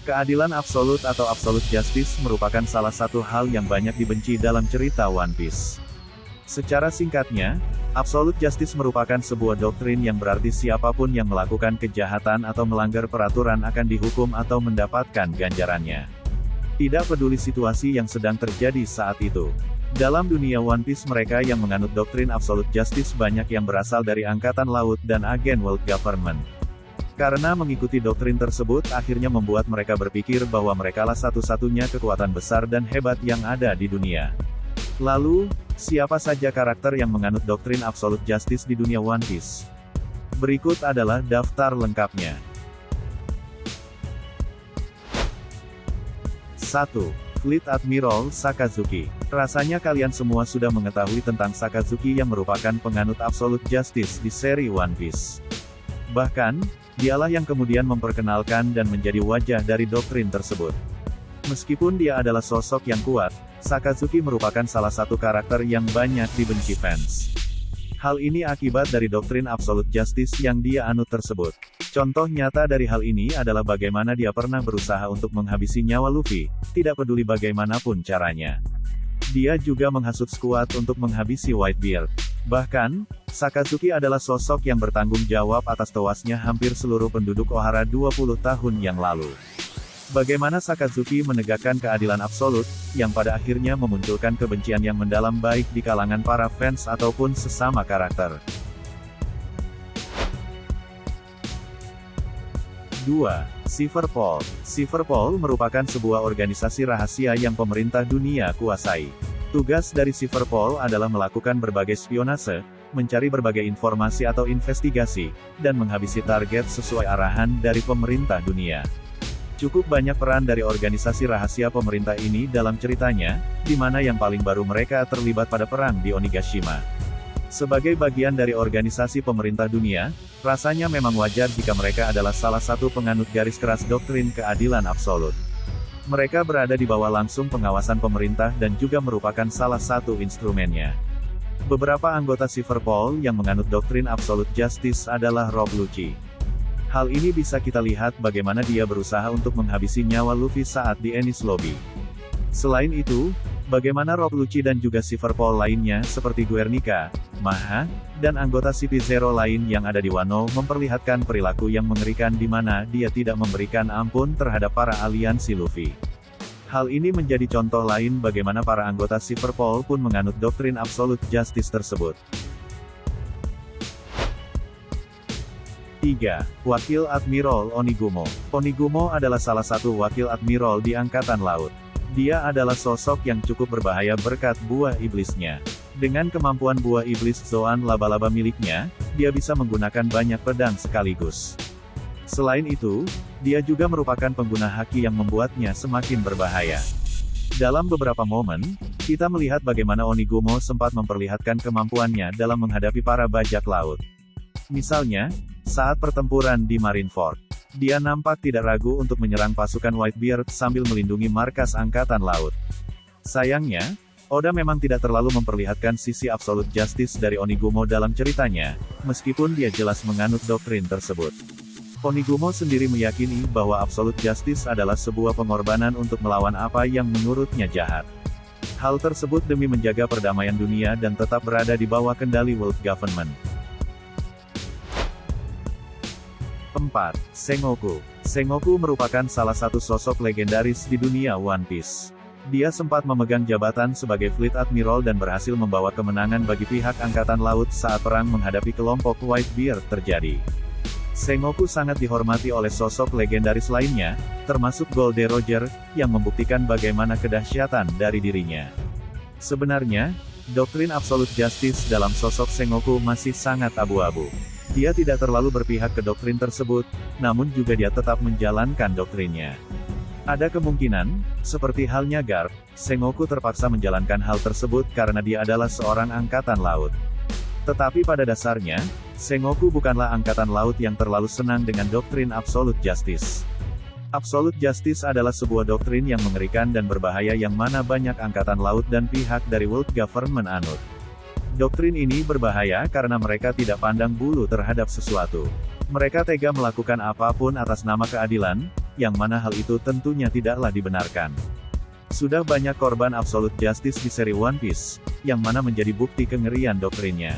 Keadilan absolut atau absolute justice merupakan salah satu hal yang banyak dibenci dalam cerita One Piece. Secara singkatnya, absolute justice merupakan sebuah doktrin yang berarti siapapun yang melakukan kejahatan atau melanggar peraturan akan dihukum atau mendapatkan ganjarannya. Tidak peduli situasi yang sedang terjadi saat itu. Dalam dunia One Piece mereka yang menganut doktrin absolute justice banyak yang berasal dari Angkatan Laut dan agen World Government. Karena mengikuti doktrin tersebut akhirnya membuat mereka berpikir bahwa merekalah satu-satunya kekuatan besar dan hebat yang ada di dunia. Lalu, siapa saja karakter yang menganut doktrin absolute justice di dunia One Piece? Berikut adalah daftar lengkapnya. 1. Fleet Admiral Sakazuki. Rasanya kalian semua sudah mengetahui tentang Sakazuki yang merupakan penganut absolute justice di seri One Piece. Bahkan, dialah yang kemudian memperkenalkan dan menjadi wajah dari doktrin tersebut. Meskipun dia adalah sosok yang kuat, Sakazuki merupakan salah satu karakter yang banyak dibenci fans. Hal ini akibat dari doktrin absolute justice yang dia anut tersebut. Contoh nyata dari hal ini adalah bagaimana dia pernah berusaha untuk menghabisi nyawa Luffy, tidak peduli bagaimanapun caranya. Dia juga menghasut Squad untuk menghabisi Whitebeard. Bahkan, Sakazuki adalah sosok yang bertanggung jawab atas tewasnya hampir seluruh penduduk Ohara 20 tahun yang lalu. Bagaimana Sakazuki menegakkan keadilan absolut, yang pada akhirnya memunculkan kebencian yang mendalam baik di kalangan para fans ataupun sesama karakter. 2. Silverpol. Silverpol merupakan sebuah organisasi rahasia yang pemerintah dunia kuasai. Tugas dari Silverpol adalah melakukan berbagai spionase, mencari berbagai informasi atau investigasi, dan menghabisi target sesuai arahan dari pemerintah dunia. Cukup banyak peran dari organisasi rahasia pemerintah ini dalam ceritanya, di mana yang paling baru mereka terlibat pada perang di Onigashima. Sebagai bagian dari organisasi pemerintah dunia, rasanya memang wajar jika mereka adalah salah satu penganut garis keras doktrin keadilan absolut. Mereka berada di bawah langsung pengawasan pemerintah dan juga merupakan salah satu instrumennya. Beberapa anggota Silverpol yang menganut doktrin absolute justice adalah Rob Lucci. Hal ini bisa kita lihat bagaimana dia berusaha untuk menghabisi nyawa Luffy saat di Enies Lobby. Selain itu, bagaimana Rob Lucci dan juga Silverpol lainnya seperti Guernica, Maha, dan anggota CP0 lain yang ada di Wano memperlihatkan perilaku yang mengerikan di mana dia tidak memberikan ampun terhadap para aliansi Luffy. Hal ini menjadi contoh lain bagaimana para anggota Silverpol pun menganut doktrin absolute justice tersebut. 3. Wakil Admiral Onigumo. Onigumo adalah salah satu wakil admiral di Angkatan Laut. Dia adalah sosok yang cukup berbahaya berkat buah iblisnya. Dengan kemampuan buah iblis Zoan laba-laba miliknya, dia bisa menggunakan banyak pedang sekaligus. Selain itu, dia juga merupakan pengguna haki yang membuatnya semakin berbahaya. Dalam beberapa momen, kita melihat bagaimana Onigumo sempat memperlihatkan kemampuannya dalam menghadapi para bajak laut. Misalnya, saat pertempuran di Marineford, dia nampak tidak ragu untuk menyerang pasukan Whitebeard sambil melindungi markas Angkatan Laut. Sayangnya, Oda memang tidak terlalu memperlihatkan sisi absolute justice dari Onigumo dalam ceritanya, meskipun dia jelas menganut doktrin tersebut. Onigumo sendiri meyakini bahwa absolute justice adalah sebuah pengorbanan untuk melawan apa yang menurutnya jahat. Hal tersebut demi menjaga perdamaian dunia dan tetap berada di bawah kendali World Government. 4. Sengoku. Sengoku merupakan salah satu sosok legendaris di dunia One Piece. Dia sempat memegang jabatan sebagai Fleet Admiral dan berhasil membawa kemenangan bagi pihak Angkatan Laut saat perang menghadapi kelompok Whitebeard terjadi. Sengoku sangat dihormati oleh sosok legendaris lainnya, termasuk Goldie Roger, yang membuktikan bagaimana kedahsyatan dari dirinya. Sebenarnya, doktrin absolute justice dalam sosok Sengoku masih sangat abu-abu. Dia tidak terlalu berpihak ke doktrin tersebut, namun juga dia tetap menjalankan doktrinnya. Ada kemungkinan, seperti halnya Garp, Sengoku terpaksa menjalankan hal tersebut karena dia adalah seorang angkatan laut. Tetapi pada dasarnya, Sengoku bukanlah angkatan laut yang terlalu senang dengan doktrin absolute justice. Absolute justice adalah sebuah doktrin yang mengerikan dan berbahaya yang mana banyak angkatan laut dan pihak dari World Government anut. Doktrin ini berbahaya karena mereka tidak pandang bulu terhadap sesuatu. Mereka tega melakukan apapun atas nama keadilan, yang mana hal itu tentunya tidaklah dibenarkan. Sudah banyak korban Absolute Justice di seri One Piece, yang mana menjadi bukti kengerian doktrinnya.